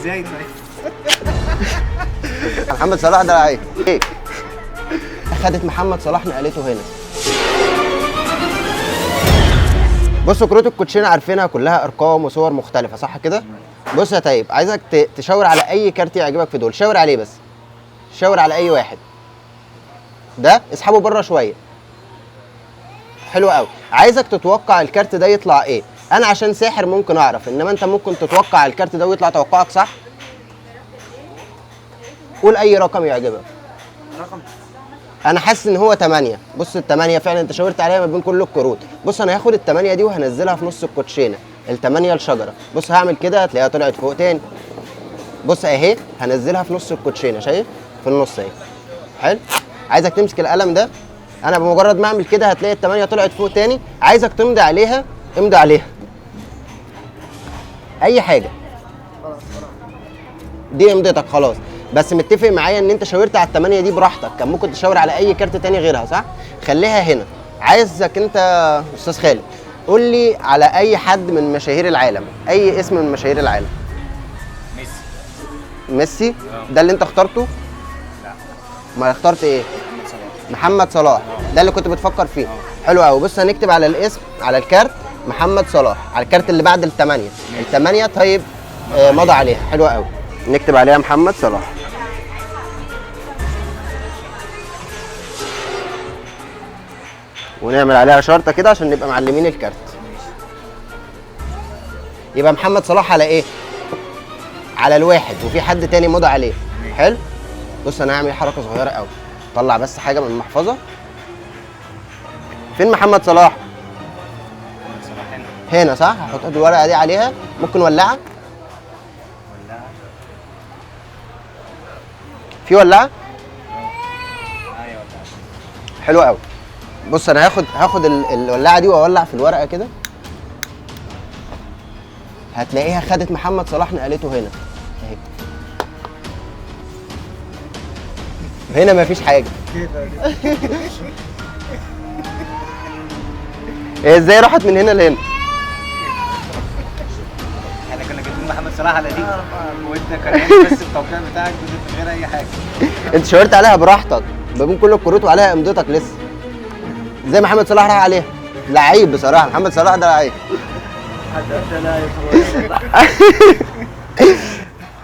ازاي طيب؟ محمد صلاح ده لعيب. ايه؟ اخدت محمد صلاح نقلته هنا. بصوا كروت الكوتشينه عارفينها كلها ارقام وصور مختلفه صح كده؟ بص يا طيب عايزك تشاور على اي كارت يعجبك في دول، شاور عليه بس. شاور على اي واحد. ده اسحبه بره شويه. حلو قوي. عايزك تتوقع الكارت ده يطلع ايه. انا عشان ساحر ممكن اعرف، انما انت ممكن تتوقع الكارت ده ويطلع توقعك صح. قول اي رقم يعجبك. رقم انا حاسس ان هو 8. بص ال8 فعلا انت شاورت عليها ما بين كل الكروت. بص انا هاخد ال8 دي وهنزلها في نص الكوتشينه. ال8 الشجره. بص هعمل كده هتلاقيها طلعت فوق تاني. بص اهي هنزلها في نص الكوتشينه، شايف؟ في النص اهي. حلو. عايزك تمسك القلم ده. انا بمجرد ما اعمل كده هتلاقي ال8 طلعت فوق تاني. عايزك تمضي عليها. امضي عليها اي حاجه. دي امضتك خلاص. بس متفق معايا ان انت شاورت على ال8 دي براحتك، كان ممكن تشاور على اي كارت تاني غيرها صح؟ خليها هنا. عايزك انت استاذ خالد قول لي على اي حد من مشاهير العالم، اي اسم من مشاهير العالم. ميسي. ميسي؟ ده اللي انت اخترته؟ لا. ما اخترت ايه؟ محمد صلاح. محمد صلاح. ده اللي كنت بتفكر فيه. حلو قوي. بص هنكتب على الاسم على الكارت محمد صلاح، على الكارت اللي بعد ال8. ال8 طيب مضى عليها. حلو قوي. نكتب عليها محمد صلاح. ونعمل عليها شرطه كده عشان نبقى معلمين الكارت. يبقى محمد صلاح على ايه؟ على الواحد وفي حد تاني مضى عليه. حلو. بص انا هعمل حركه صغيره قوي. طلع بس حاجه من المحفظه. فين محمد صلاح؟ محمد صلاح هنا. هنا صح؟ هحط الورقه دي عليها. ممكن ولاعه؟ ولا في ولاعه؟ ايوه ولا. حلو قوي. بص انا هاخد الولاعه دي واولع في الورقه كده. هتلاقيها خدت محمد صلاح نقلته هنا اهي. هنا مفيش حاجه. هي ازاي راحت من هنا لهنا؟ احنا كنا كاتبين محمد صلاح على دي وانت كان بس التوقيع بتاعك من غير اي حاجه. انت شاورت عليها براحتك ما بين كل الكروت وعليها امضتك لسه. زي محمد صلاح راح عليها. لعيب بصراحه محمد صلاح ده لعيب.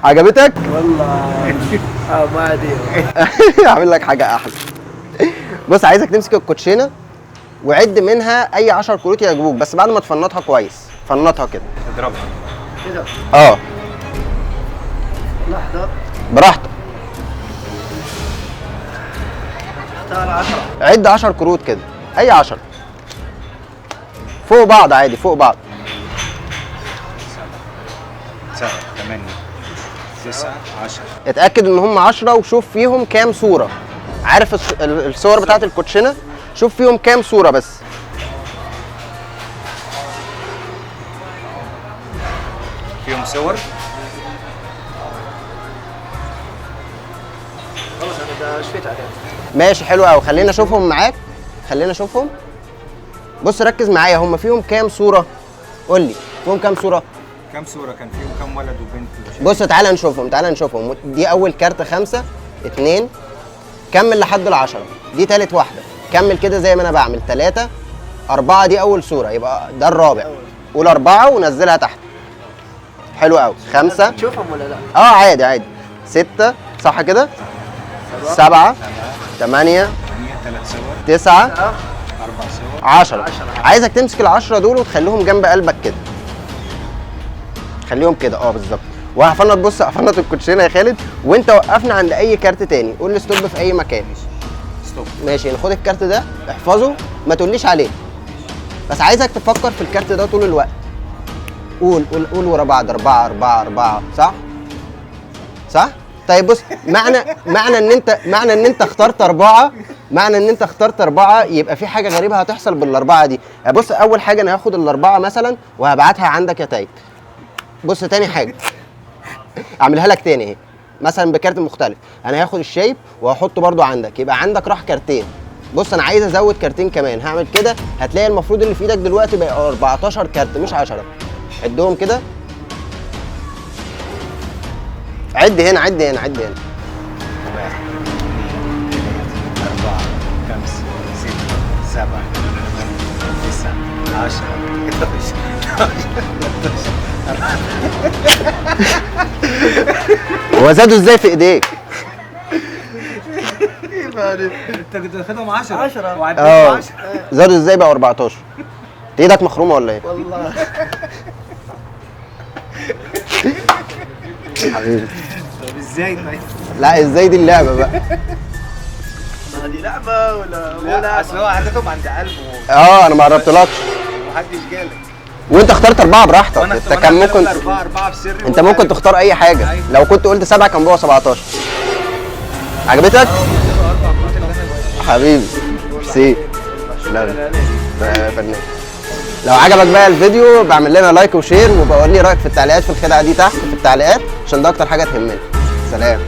عجبتك؟ والله ما ادري. اعمل لك حاجه احلى. بص عايزك تمسك الكوتشينه وعد منها اي 10 كروت يعجبوك، بس بعد ما تفنطها كويس. فنطها كده. اضربها. كذا اه لحظه براحتك. اختار 10. عد 10 كروت كده. اي 10 فوق بعض عادي فوق بعض. 7 8 9 10. اتاكد ان هم 10 وشوف فيهم كام صوره. عارف الصور بتاعت الكوتشينه؟ شوف فيهم كام صوره بس. فيهم صور. خلاص انا شفيت عليهم. ماشي حلو قوي. خلينا اشوفهم معاك. خلينا اشوفهم. بص ركز معايا هم فيهم كام صوره؟ قول لي فيهم كام صوره؟ كام صوره كان فيهم كام ولد وبنت بص تعالى نشوفهم تعالى نشوفهم. دي اول كارت 5 2. كمل لحد ال10. دي تالت واحده. كمل كده زي ما انا بعمل 3 4. دي اول صوره يبقى ده الرابع. قول 4 ونزلها تحت. حلو قوي. 5 تشوفهم ولا لا؟ عادي عادي. 6 صح كده. 7 8 3 صور 9 4 صور 10. عايزك تمسك ال10 دول وتخليهم جنب قلبك كده. خليهم كده بالظبط. وهفنط. بص هفنط الكوتشينه يا خالد وانت وقفنا عند اي كارت تاني. قول لي ستوب في اي مكان. ستوب. ماشي. خد الكارت ده احفظه ما تقوليش عليه. بس عايزك تفكر في الكارت ده طول الوقت. قول قول قول ورا بعض. 4 4 4 صح؟ صح؟ طيب بص معنى ان انت اخترت 4. معنى ان انت اخترت 4 يبقى في حاجه غريبه هتحصل بالاربعه دي. بص اول حاجه انا هاخد الاربعه مثلا وهبعتها عندك يا تايت. بص تاني حاجه اعملها لك تاني اهي مثلا بكارت مختلف. انا هاخد الشايب وهحطه برده عندك. يبقى عندك راح كارتين. بص انا عايز ازود كارتين كمان. هعمل كده هتلاقي المفروض اللي في ايدك دلوقتي بقى 14 كارت مش 10. عدهم كده. عد هنا عد هنا عد هنا. 1 2 3 4 5 6 7 8 9 10 11 هو زادوا ازاي في ايديك؟ انت كنت واخدهم 10 10. وعديتهم اه 10. زادوا ازاي بقى 14؟ انت ايدك مخرومه ولا ايه؟ والله حبيبي طب ازاي طيب؟ لا ازاي دي اللعبه بقى؟ هذه لعبه ولا مو لا اصل هو لعبه؟ عدتهم عند قلبه اه انا ما قربتلكش ومحدش جالك. وانت اخترت 4 براحتك. وانا انت كان ممكن 4 في سري. انت ممكن تختار اي حاجه. أيوة. لو كنت قلت 7 كان بقى 17. عجبتك؟ حبيبي ميرسي. لا ده فنان. لو عجبك بقى الفيديو بعمل لنا لايك وشير، وبقول لي رايك في التعليقات في الخدعه دي تحت في التعليقات، عشان ده اكتر حاجه تهمني. سلام.